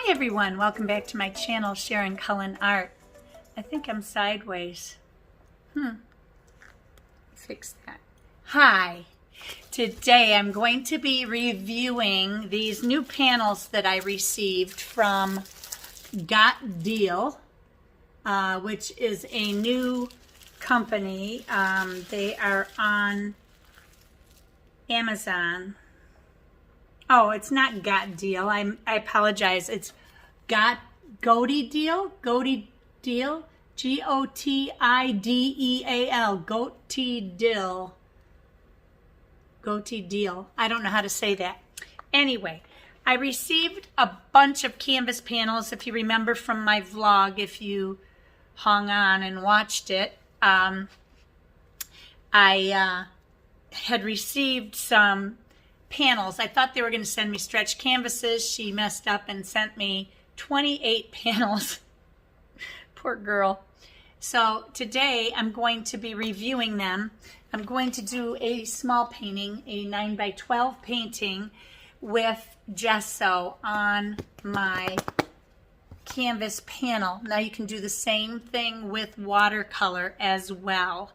Hi everyone, welcome back to my channel, Sharon Cullen Art. I think I'm sideways. Fix that. Hi, today I'm going to be reviewing these new panels that I received from Gotideal, which is a new company. They are on Amazon. Oh, it's not Gotideal. I apologize. It's Gotideal. Gotideal. G-O-T-I-D-E-A-L. Gotideal. Gotideal. I don't know how to say that. Anyway, I received a bunch of canvas panels. If you remember from my vlog, if you hung on and watched it, I had received some panels. I thought they were going to send me stretch canvases. She messed up and sent me 28 panels. Poor girl. So today I'm going to be reviewing them. I'm going to do a small painting, a 9x12 painting with gesso on my canvas panel. Now you can do the same thing with watercolor as well.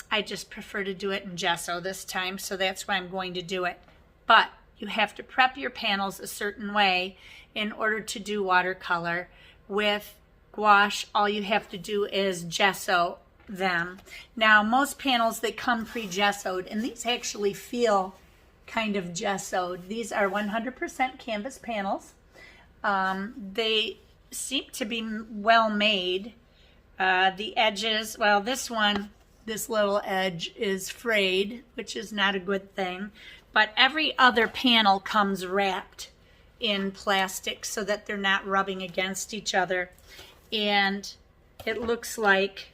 I just prefer to do it in gesso this time, so that's why I'm going to do it. But you have to prep your panels a certain way in order to do watercolor. With gouache, all you have to do is gesso them. Now, most panels, they come pre-gessoed, and these actually feel kind of gessoed. These are 100% canvas panels. They seem to be well made. The edges, well, this little edge is frayed, which is not a good thing, but every other panel comes wrapped in plastic so that they're not rubbing against each other. And it looks like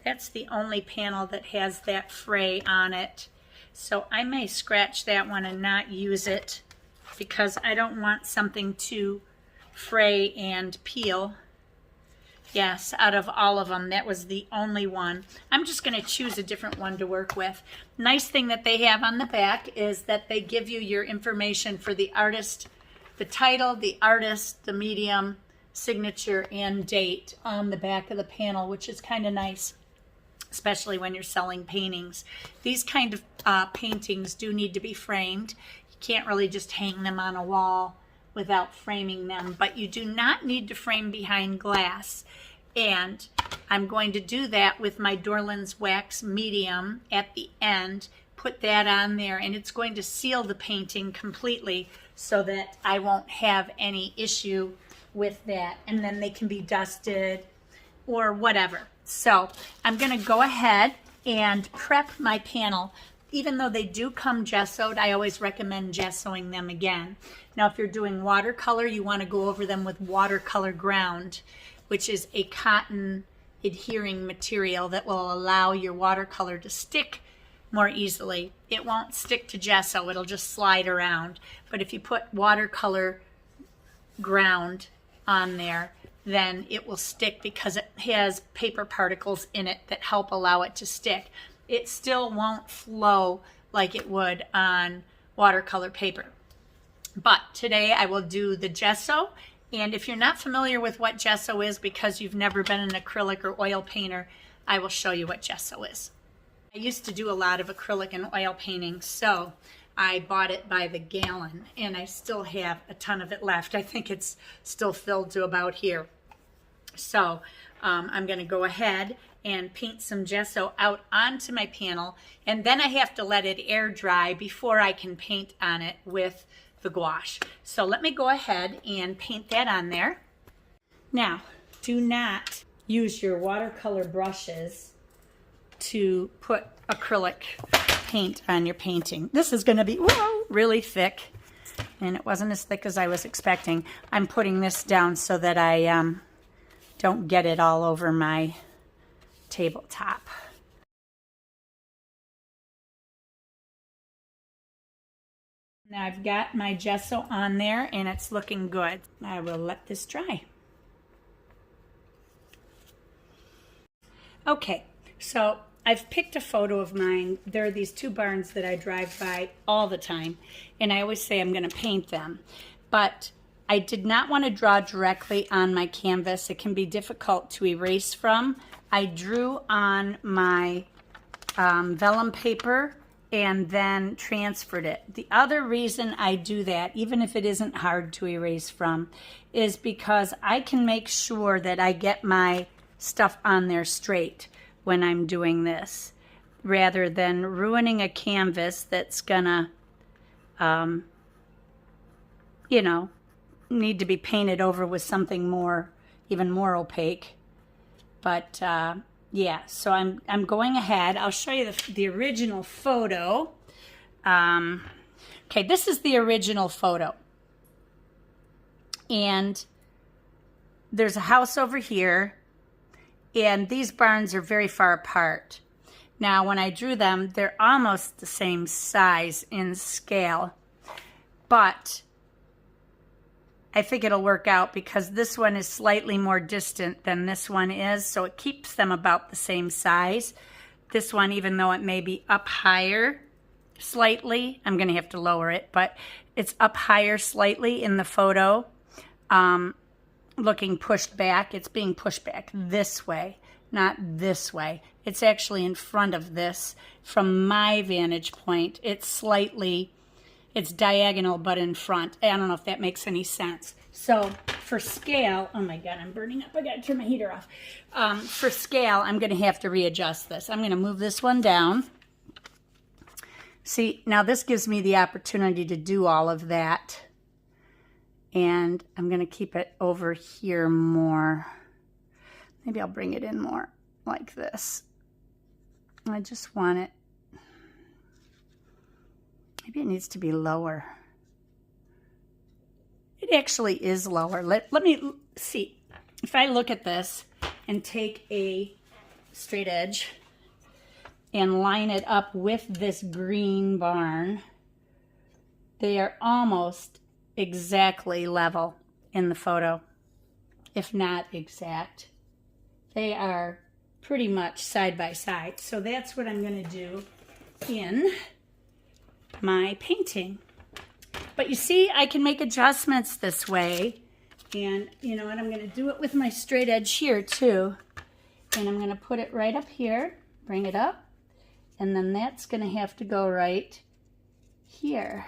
that's the only panel that has that fray on it. So I may scratch that one and not use it because I don't want something to fray and peel. Yes, out of all of them, that was the only one. I'm just going to choose a different one to work with. Nice thing that they have on the back is that they give you your information for the artist, the title, the artist, the medium, signature, and date on the back of the panel, which is kind of nice, especially when you're selling paintings. These kind of paintings do need to be framed. You can't really just hang them on a wall without framing them, but you do not need to frame behind glass. And I'm going to do that with my Dorland's wax medium at the end, put that on there, and it's going to seal the painting completely so that I won't have any issue with that, and then they can be dusted or whatever. So I'm going to go ahead and prep my panel. Even though they do come gessoed, I always recommend gessoing them again. Now, if you're doing watercolor, you want to go over them with watercolor ground, which is a cotton adhering material that will allow your watercolor to stick more easily. It won't stick to gesso, it'll just slide around. But if you put watercolor ground on there, then it will stick because it has paper particles in it that help allow it to stick. It still won't flow like it would on watercolor paper. But today I will do the gesso, and if you're not familiar with what gesso is because you've never been an acrylic or oil painter, I will show you what gesso is. I used to do a lot of acrylic and oil painting, so I bought it by the gallon, and I still have a ton of it left. I think it's still filled to about here. So I'm going to go ahead and paint some gesso out onto my panel, and then I have to let it air dry before I can paint on it with the gouache. So let me go ahead and paint that on there. Now, do not use your watercolor brushes to put acrylic paint on your painting. This is going to be really thick, and it wasn't as thick as I was expecting. I'm putting this down so that I don't get it all over my tabletop. Now I've got my gesso on there and it's looking good. I will let this dry. Okay, so I've picked a photo of mine. There are these two barns that I drive by all the time, and I always say I'm going to paint them. But I did not want to draw directly on my canvas. It can be difficult to erase from. I drew on my vellum paper and then transferred it. The other reason I do that, even if it isn't hard to erase from, is because I can make sure that I get my stuff on there straight when I'm doing this, rather than ruining a canvas that's gonna, you know, need to be painted over with something more, even more opaque. But yeah, so I'm going ahead. I'll show you the original photo. Okay, this is the original photo. And there's a house over here, and these barns are very far apart. Now, when I drew them, they're almost the same size in scale, but I think it'll work out because this one is slightly more distant than this one is, so it keeps them about the same size. This one, even though it may be up higher slightly, I'm going to have to lower it, but it's up higher slightly in the photo, looking pushed back. It's being pushed back this way, not this way. It's actually in front of this. From my vantage point, it's diagonal but in front. I don't know if that makes any sense. So for scale, oh my God, I'm burning up. I gotta turn my heater off. For scale, I'm gonna have to readjust this. I'm gonna move this one down. See, now this gives me the opportunity to do all of that. And I'm gonna keep it over here more. Maybe I'll bring it in more like this. I just want it. Maybe it needs to be lower. It actually is lower. Let me see. If I look at this and take a straight edge and line it up with this green barn, they are almost exactly level in the photo, if not exact. They are pretty much side by side. So that's what I'm going to do in my painting. But you see, I can make adjustments this way. And you know what, I'm going to do it with my straight edge here too. And I'm going to put it right up here, bring it up, and then that's going to have to go right here.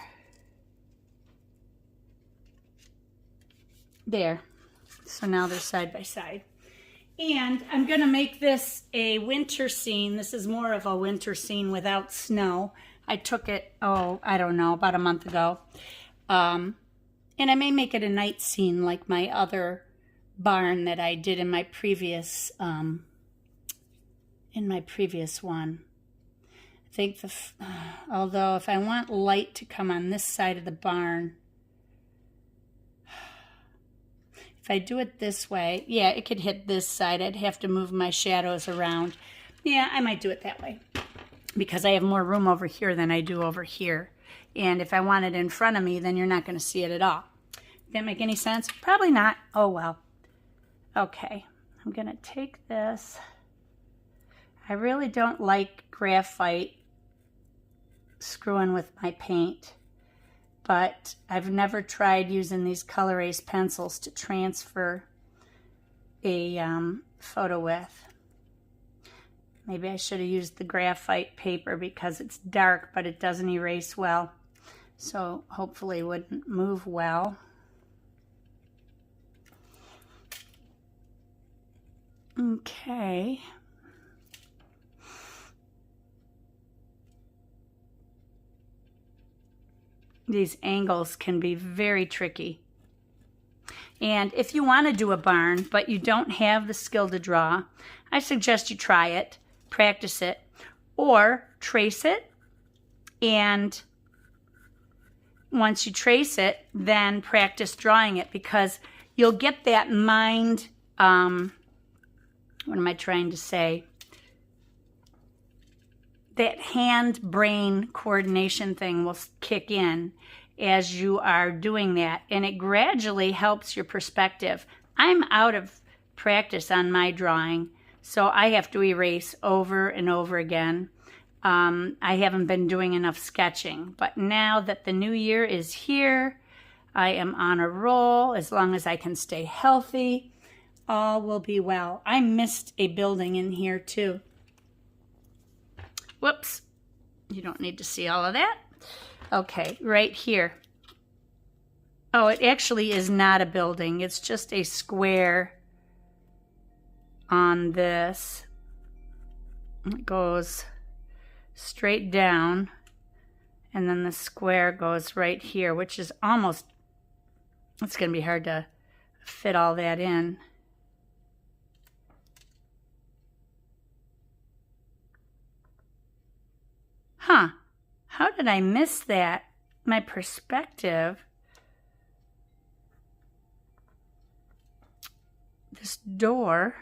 There. So now they're side by side. And I'm going to make this a winter scene. This is more of a winter scene without snow. I took it, oh, I don't know, about a month ago. And I may make it a night scene like my other barn that I did in my previous one. I think although if I want light to come on this side of the barn, if I do it this way, yeah, it could hit this side. I'd have to move my shadows around. Yeah, I might do it that way because I have more room over here than I do over here. And if I want it in front of me, then you're not going to see it at all. That make any sense? Probably not. Oh, well. Okay, I'm going to take this. I really don't like graphite screwing with my paint, but I've never tried using these Color Ace pencils to transfer a photo with. Maybe I should have used the graphite paper because it's dark, but it doesn't erase well. So hopefully it wouldn't move well. Okay. These angles can be very tricky. And if you want to do a barn, but you don't have the skill to draw, I suggest you try it, practice it, or trace it. And once you trace it, then practice drawing it, because you'll get that mind, what am I trying to say? That hand-brain coordination thing will kick in as you are doing that, and it gradually helps your perspective. I'm out of practice on my drawing, so I have to erase over and over again. I haven't been doing enough sketching, but now that the new year is here, I am on a roll. As long as I can stay healthy, all will be well. I missed a building in here too. Whoops. You don't need to see all of that. Okay, right here. Oh, it actually is not a building. It's just a square on this. It goes straight down, and then the square goes right here, which is almost, it's going to be hard to fit all that in. Huh. How did I miss that? My perspective. This door,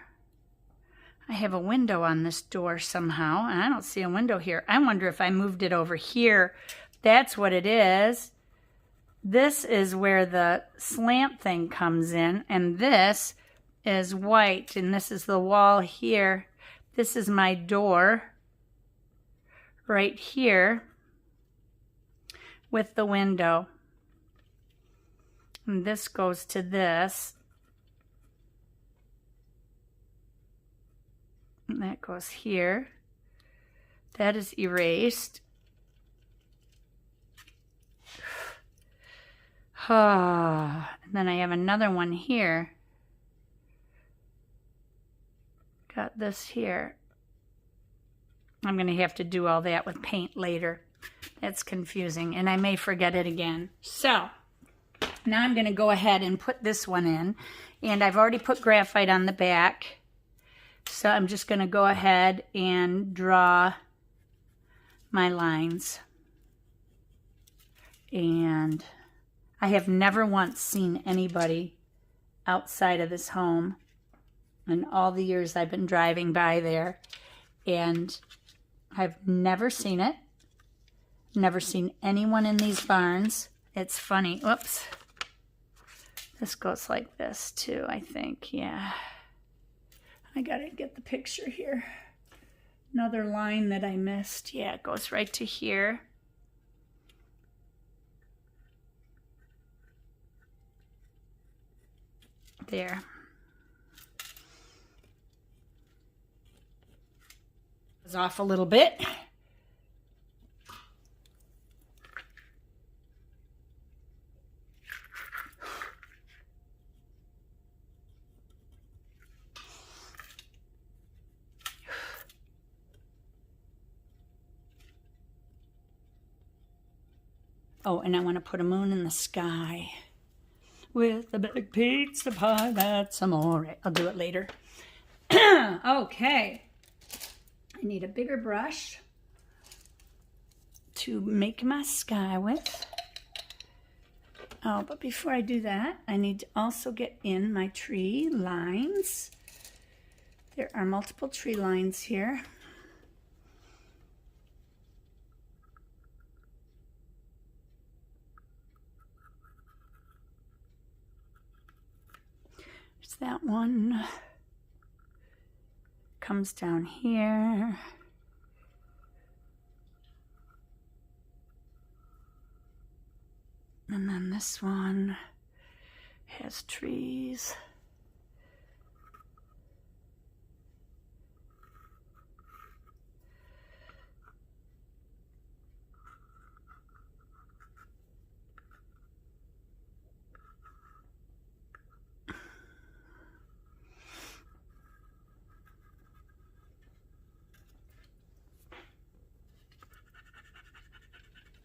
I have a window on this door somehow, and I don't see a window here. I wonder if I moved it over here. That's what it is. This is where the slant thing comes in, and this is white, and this is the wall here. This is my door right here with the window. And this goes to this. And that goes here. That is erased. And then I have another one here. Got this here. I'm going to have to do all that with paint later. That's confusing, and I may forget it again. So now I'm going to go ahead and put this one in, and I've already put graphite on the back. So I'm just going to go ahead and draw my lines. And I have never once seen anybody outside of this home in all the years I've been driving by there. And I've never seen it. Never seen anyone in these barns. It's funny. Whoops. This goes like this too, I think. Yeah. I gotta get the picture here. Another line that I missed. Yeah, it goes right to here. There. It's off a little bit. Oh, and I want to put a moon in the sky with a big pizza pie that's amore. I'll do it later. Okay. I need a bigger brush to make my sky with. Oh, but before I do that, I need to also get in my tree lines. There are multiple tree lines here. That one comes down here. And then this one has trees.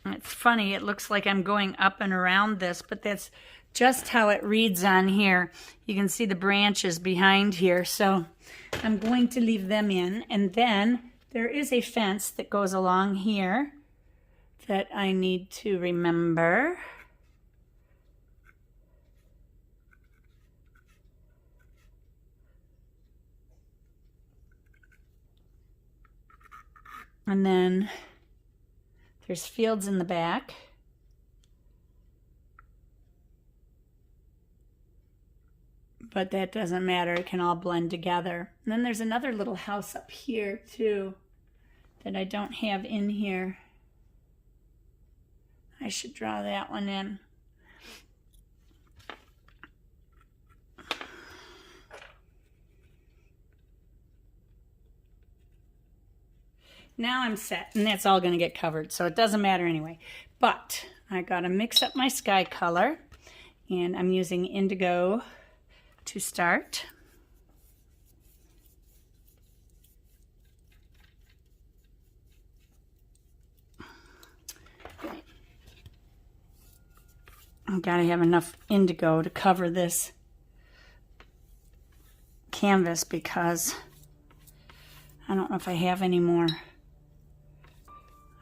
It's funny, it looks like I'm going up and around this, but that's just how it reads on here. You can see the branches behind here, so I'm going to leave them in. And then there is a fence that goes along here that I need to remember. And then there's fields in the back. But that doesn't matter. It can all blend together. And then there's another little house up here too that I don't have in here. I should draw that one in. Now I'm set, and that's all going to get covered, so it doesn't matter anyway. But I got to mix up my sky color, and I'm using indigo to start. I've got to have enough indigo to cover this canvas because I don't know if I have any more.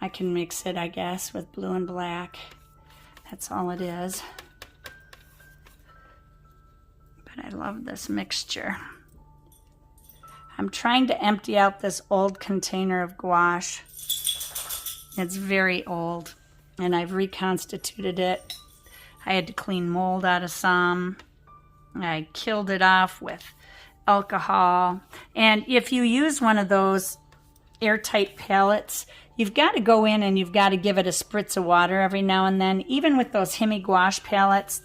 I can mix it, I guess, with blue and black. That's all it is. But I love this mixture. I'm trying to empty out this old container of gouache. It's very old, and I've reconstituted it. I had to clean mold out of some. I killed it off with alcohol. And if you use one of those airtight palettes, you've got to go in and you've got to give it a spritz of water every now and then. Even with those Hemi gouache palettes,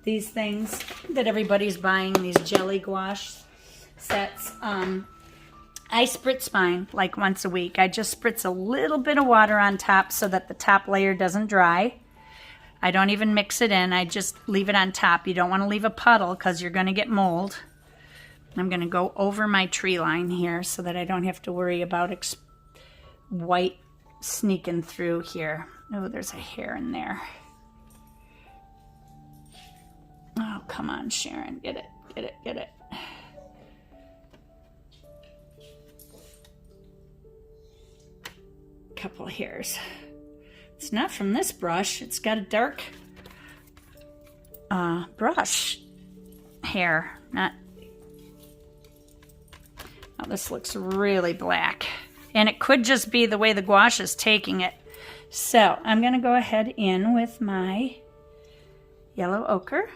these things that everybody's buying, these jelly gouache sets, I spritz mine like once a week. I just spritz a little bit of water on top so that the top layer doesn't dry. I don't even mix it in. I just leave it on top. You don't want to leave a puddle because you're going to get mold. I'm going to go over my tree line here so that I don't have to worry about white sneaking through here. Oh, there's a hair in there. Oh, come on, Sharon. Get it, get it, get it. Couple hairs. It's not from this brush. It's got a dark brush hair. Not. Oh, this looks really black. And it could just be the way the gouache is taking it. So I'm going to go ahead in with my yellow ochre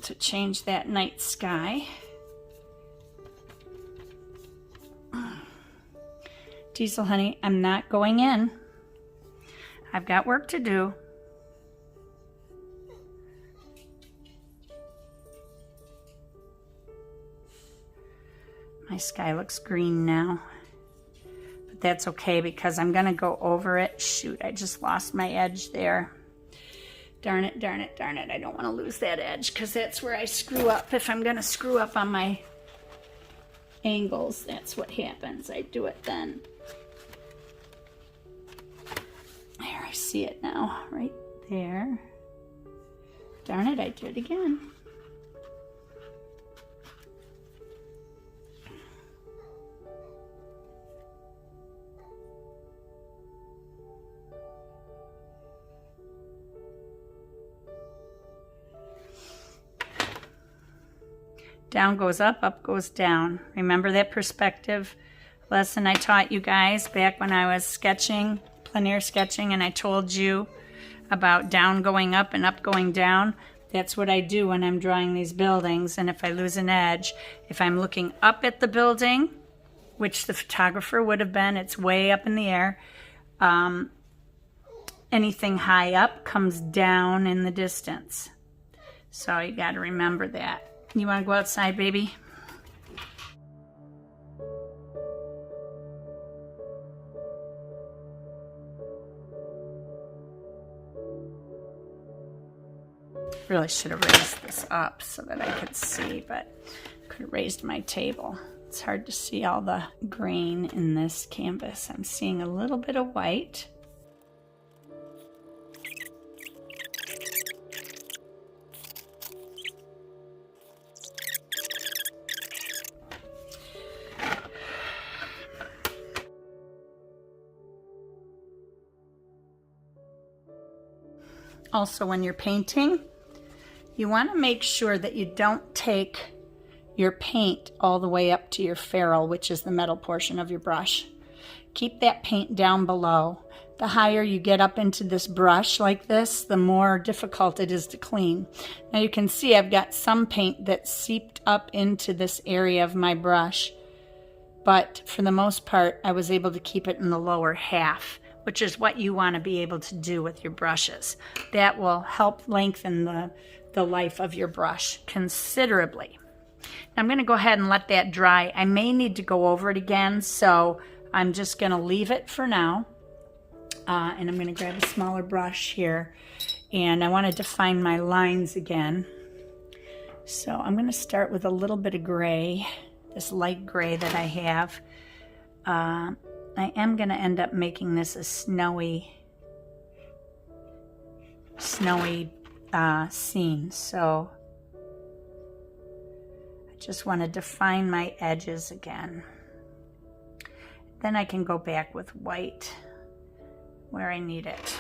to change that night sky. Diesel, honey, I'm not going in. I've got work to do. My sky looks green now. But that's okay because I'm going to go over it. Shoot, I just lost my edge there. Darn it, darn it, darn it. I don't want to lose that edge because that's where I screw up. If I'm going to screw up on my angles, that's what happens. I do it then. There, I see it now, right there. Darn it, I did it again. Down goes up goes down. Remember that perspective lesson I taught you guys back when I was sketching, plein air sketching, and I told you about down going up and up going down? That's what I do when I'm drawing these buildings. And if I lose an edge, if I'm looking up at the building, which the photographer would have been, it's way up in the air, anything high up comes down in the distance. So you got to remember that. You want to go outside, baby? Really should have raised this up so that I could see, but I could have raised my table. It's hard to see all the grain in this canvas. I'm seeing a little bit of white. Also, when you're painting, you want to make sure that you don't take your paint all the way up to your ferrule, which is the metal portion of your brush. Keep that paint down below. The higher you get up into this brush like this, the more difficult it is to clean. Now you can see I've got some paint that seeped up into this area of my brush, but for the most part, I was able to keep it in the lower half, which is what you want to be able to do with your brushes. That will help lengthen the life of your brush considerably. I'm going to go ahead and let that dry. I may need to go over it again, so I'm just going to leave it for now. And I'm going to grab a smaller brush here, and I want to define my lines again. So I'm going to start with a little bit of gray, this light gray that I have. I am going to end up making this a snowy scene, so I just want to define my edges again. Then I can go back with white where I need it.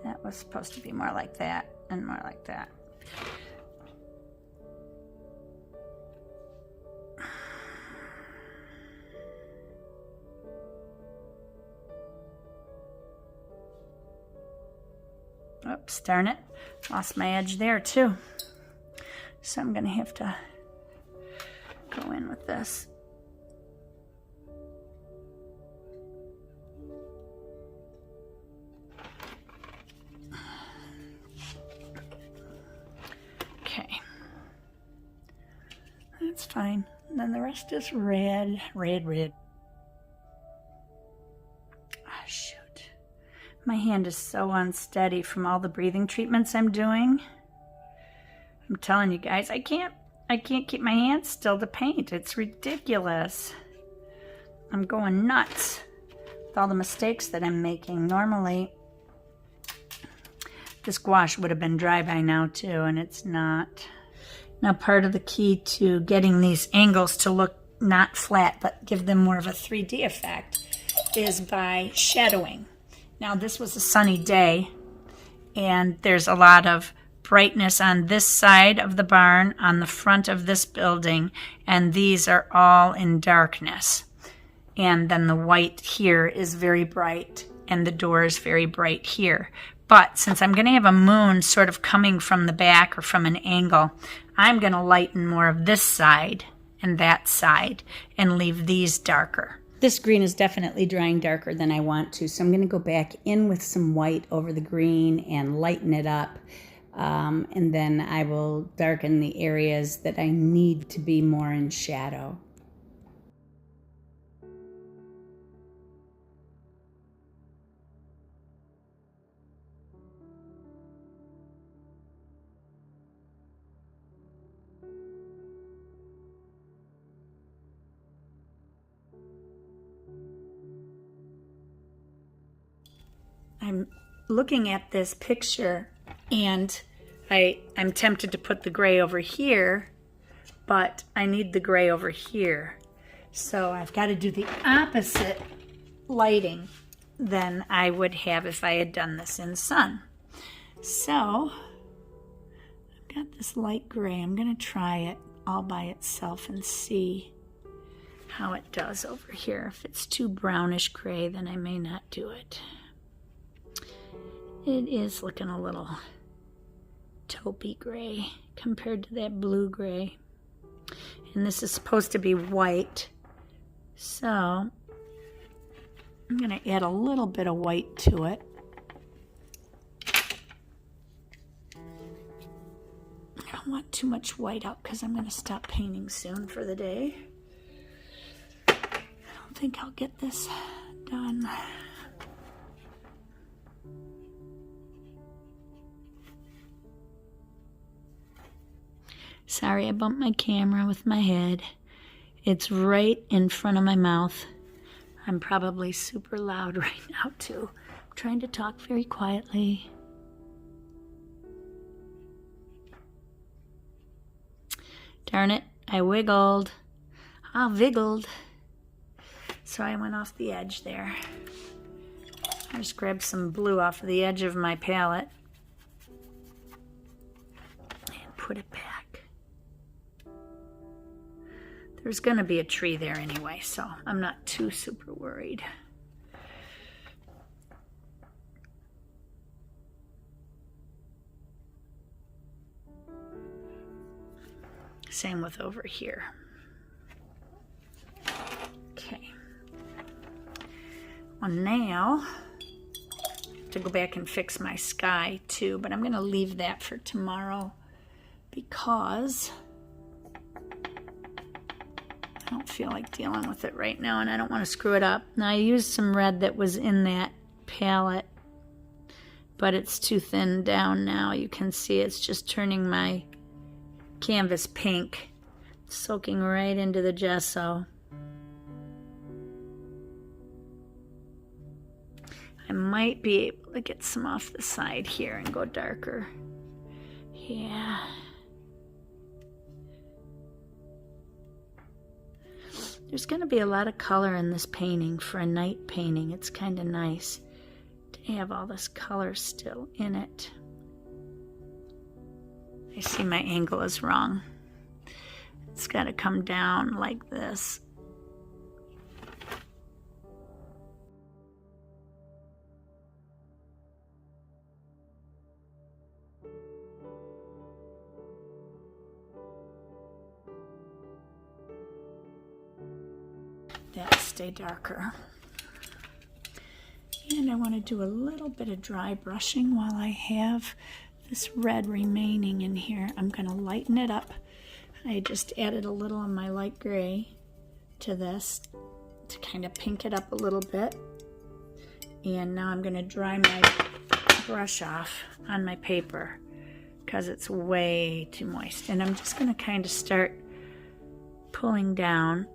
That was supposed to be more like that and more like that. Oops, darn it. Lost my edge there too. So I'm going to have to go in with this. Okay. That's fine. And then the rest is red, red, red. Ah, shoot. My hand is so unsteady from all the breathing treatments I'm doing. I'm telling you guys, I can't keep my hands still to paint. It's ridiculous. I'm going nuts with all the mistakes that I'm making. Normally, this gouache would have been dry by now too, and it's not. Now, part of the key to getting these angles to look not flat, but give them more of a 3D effect, is by shadowing. Now, this was a sunny day, and there's a lot of brightness on this side of the barn, on the front of this building, and these are all in darkness. And then the white here is very bright, and the door is very bright here. But since I'm going to have a moon sort of coming from the back or from an angle, I'm going to lighten more of this side and that side and leave these darker. This green is definitely drying darker than I want to, so I'm going to go back in with some white over the green and lighten it up. And then I will darken the areas that I need to be more in shadow. I'm looking at this picture and I'm tempted to put the gray over here, but I need the gray over here. So I've got to do the opposite lighting than I would have if I had done this in sun. So I've got this light gray. I'm going to try it all by itself and see how it does over here. If it's too brownish gray, then I may not do it. It is looking a little taupey gray compared to that blue gray. And this is supposed to be white. So I'm going to add a little bit of white to it. I don't want too much white out because I'm going to stop painting soon for the day. I don't think I'll get this done. Sorry, I bumped my camera with my head. It's right in front of my mouth. I'm probably super loud right now, too. I'm trying to talk very quietly. Darn it, I wiggled. I wiggled. So I went off the edge there. I just grabbed some blue off of the edge of my palette and put it back. There's going to be a tree there anyway, so I'm not too super worried. Same with over here. Okay. Well, now to go back and fix my sky too, but I'm going to leave that for tomorrow because I don't feel like dealing with it right now and I don't want to screw it up. Now I used some red that was in that palette, but it's too thin down now. You can see it's just turning my canvas pink, soaking right into the gesso. I might be able to get some off the side here and go darker. Yeah. There's going to be a lot of color in this painting for a night painting. It's kind of nice to have all this color still in it. I see my angle is wrong. It's got to come down like this. That'll stay darker. And I want to do a little bit of dry brushing while I have this red remaining in here. I'm going to lighten it up. I just added a little of my light gray to this to kind of pink it up a little bit. And now I'm going to dry my brush off on my paper because it's way too moist. And I'm just going to kind of start pulling down.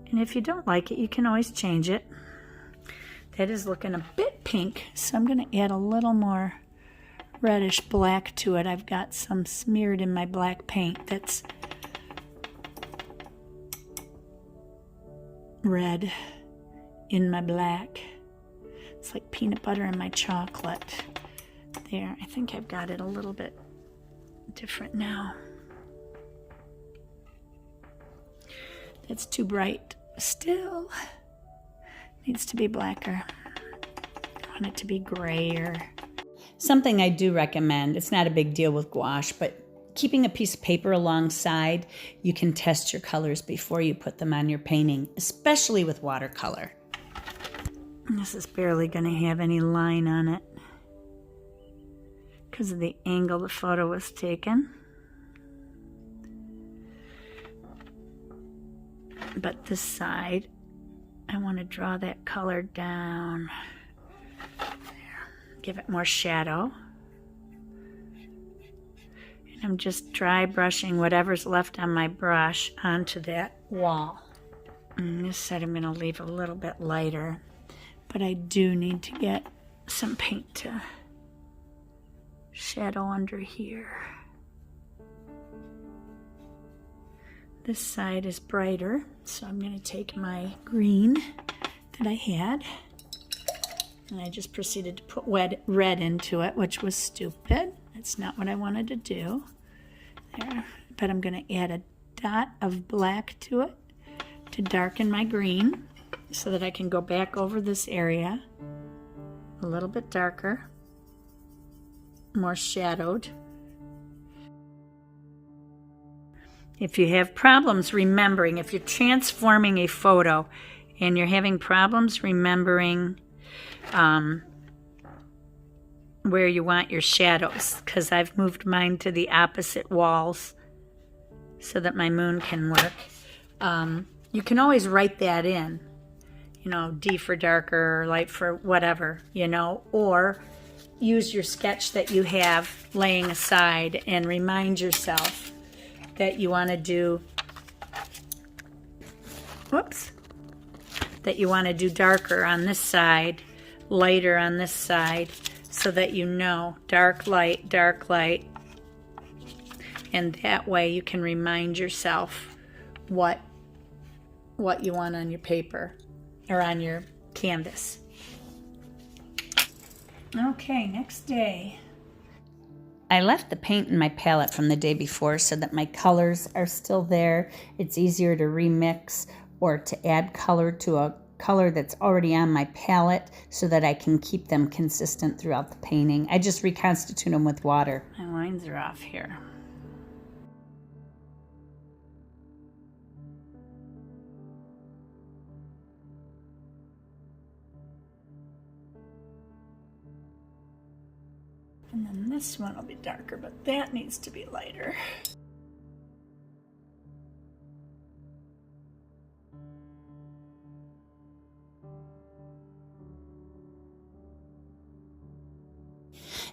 And if you don't like it, you can always change it. That is looking a bit pink, so I'm going to add a little more reddish black to it. I've got some smeared in my black paint that's red in my black. It's like peanut butter in my chocolate. There, I think I've got it a little bit different now. It's too bright. Still needs to be blacker. I want it to be grayer. Something I do recommend, it's not a big deal with gouache, but keeping a piece of paper alongside, you can test your colors before you put them on your painting, especially with watercolor. This is barely going to have any line on it because of the angle the photo was taken. But this side, I want to draw that color down. There. Give it more shadow. And I'm just dry brushing whatever's left on my brush onto that wall. And this side I'm going to leave a little bit lighter, but I do need to get some paint to shadow under here. This side is brighter, so I'm going to take my green that I had, and I just proceeded to put red into it, which was stupid. That's not what I wanted to do. There, but I'm going to add a dot of black to it to darken my green so that I can go back over this area a little bit darker, more shadowed. If you have problems remembering, if you're transforming a photo and you're having problems remembering where you want your shadows, because I've moved mine to the opposite walls so that my moon can work, you can always write that in, you know, D for darker, light for whatever, you know, or use your sketch that you have laying aside and remind yourself that you want to do, that you want to do darker on this side, lighter on this side, so that you know dark, light, and that way you can remind yourself what you want on your paper or on your canvas. Okay, next day. I left the paint in my palette from the day before so that my colors are still there. It's easier to remix or to add color to a color that's already on my palette so that I can keep them consistent throughout the painting. I just reconstitute them with water. My lines are off here. And then this one will be darker, but that needs to be lighter.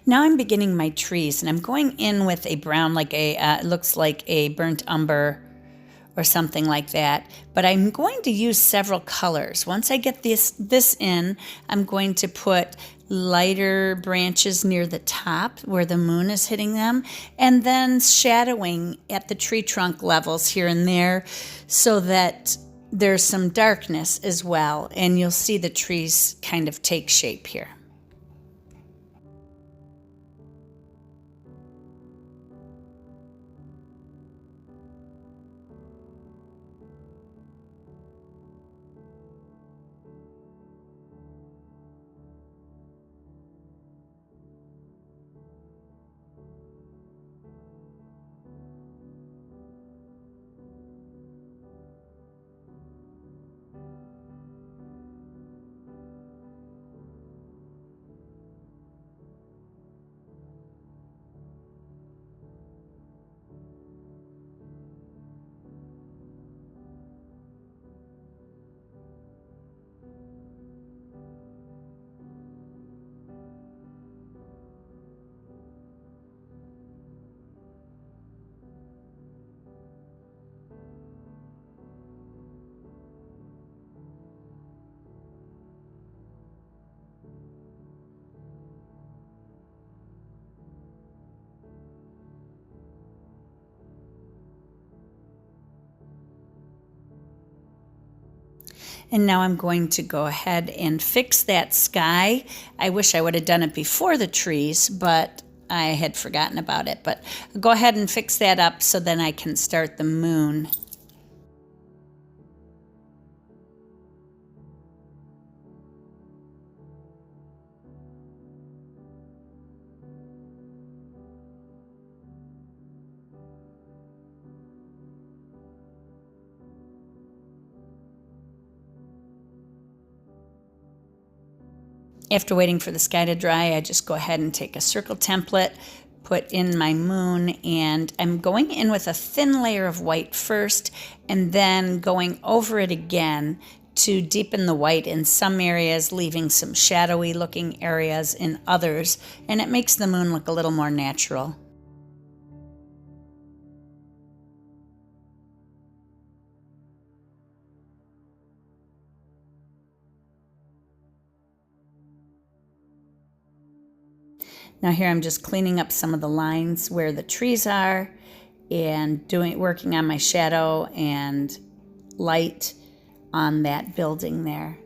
Now I'm beginning my trees, and I'm going in with a brown, like a, it looks like a burnt umber or something like that. But I'm going to use several colors. Once I get this in, I'm going to put lighter branches near the top where the moon is hitting them, and then shadowing at the tree trunk levels here and there so that there's some darkness as well. And you'll see the trees kind of take shape here. And now I'm going to go ahead and fix that sky. I wish I would have done it before the trees, but I had forgotten about it. But I'll go ahead and fix that up so then I can start the moon. After waiting for the sky to dry, I just go ahead and take a circle template, put in my moon, and I'm going in with a thin layer of white first and then going over it again to deepen the white in some areas, leaving some shadowy looking areas in others, and it makes the moon look a little more natural. Now here I'm just cleaning up some of the lines where the trees are and working on my shadow and light on that building there.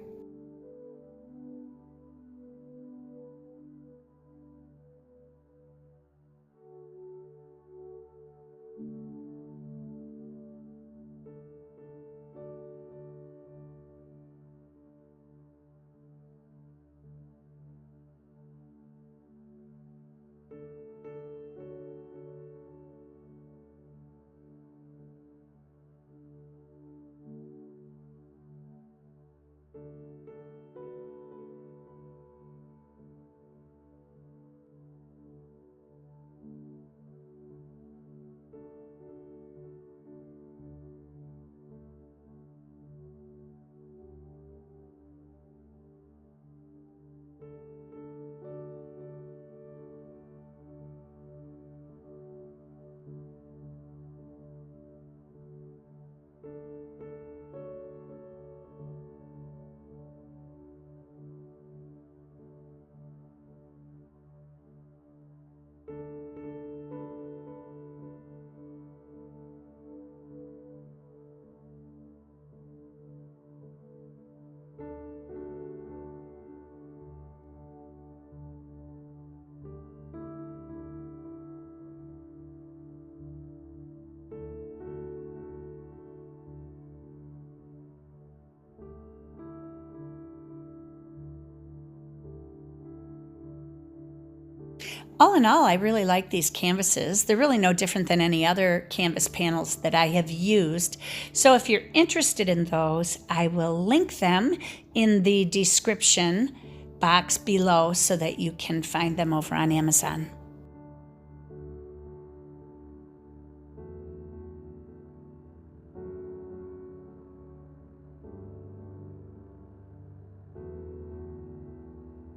All in all, I really like these canvases. They're really no different than any other canvas panels that I have used. So if you're interested in those, I will link them in the description box below so that you can find them over on Amazon.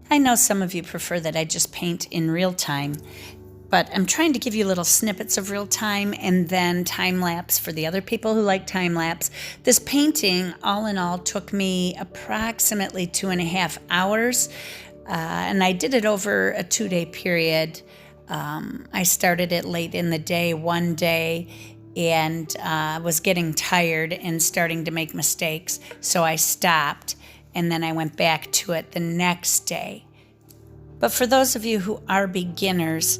I know some of you prefer that I just paint in real time, but I'm trying to give you little snippets of real time and then time lapse for the other people who like time lapse. This painting, all in all, took me approximately 2.5 hours, and I did it over a 2-day period. I started it late in the day, one day, and was getting tired and starting to make mistakes, so I stopped. And then I went back to it the next day. But for those of you who are beginners,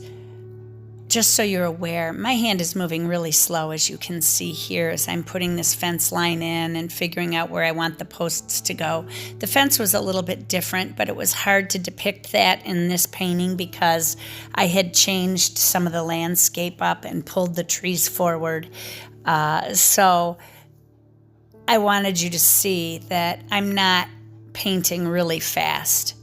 just so you're aware, my hand is moving really slow, as you can see here, as I'm putting this fence line in and figuring out where I want the posts to go. The fence was a little bit different, but it was hard to depict that in this painting because I had changed some of the landscape up and pulled the trees forward. So I wanted you to see that I'm not painting really fast.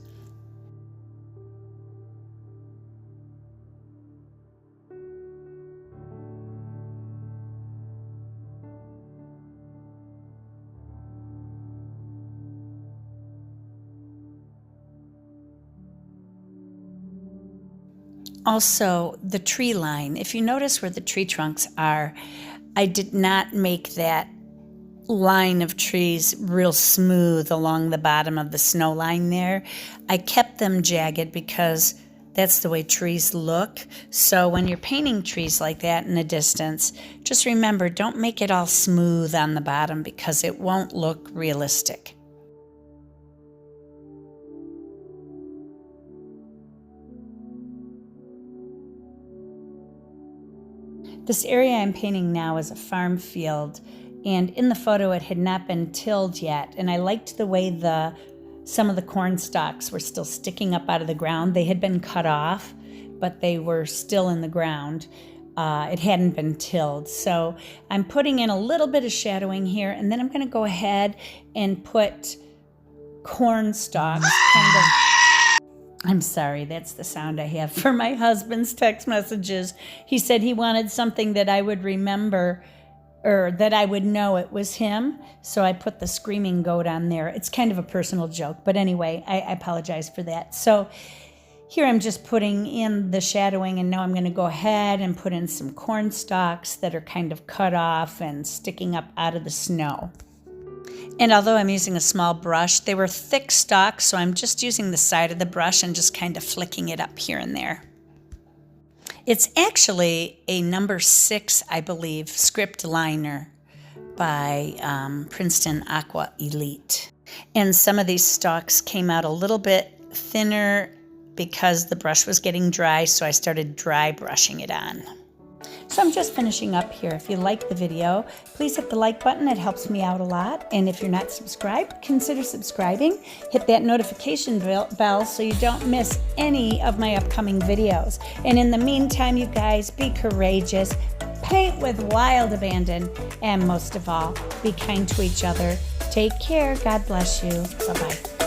Also, the tree line. If you notice where the tree trunks are, I did not make that line of trees real smooth along the bottom of the snow line there. I kept them jagged because that's the way trees look. So when you're painting trees like that in the distance, just remember, don't make it all smooth on the bottom because it won't look realistic. This area I'm painting now is a farm field, and in the photo it had not been tilled yet, and I liked the way some of the corn stalks were still sticking up out of the ground. They had been cut off, but they were still in the ground. It hadn't been tilled. So I'm putting in a little bit of shadowing here, and then I'm going to go ahead and put corn stalks I'm sorry, that's the sound I have for my husband's text messages. He said he wanted something that I would remember, or that I would know it was him, so I put the screaming goat on there. It's kind of a personal joke, but anyway, I apologize for that. So here I'm just putting in the shadowing, and now I'm going to go ahead and put in some corn stalks that are kind of cut off and sticking up out of the snow. And although I'm using a small brush, they were thick stalks, so I'm just using the side of the brush and just kind of flicking it up here and there. It's actually a number 6, I believe, script liner by Princeton Aqua Elite. And some of these stalks came out a little bit thinner because the brush was getting dry, so I started dry brushing it on. So I'm just finishing up here. If you like the video, please hit the like button. It helps me out a lot. And if you're not subscribed, consider subscribing. Hit that notification bell so you don't miss any of my upcoming videos. And in the meantime, you guys, be courageous, paint with wild abandon, and most of all, be kind to each other. Take care. God bless you. Bye-bye.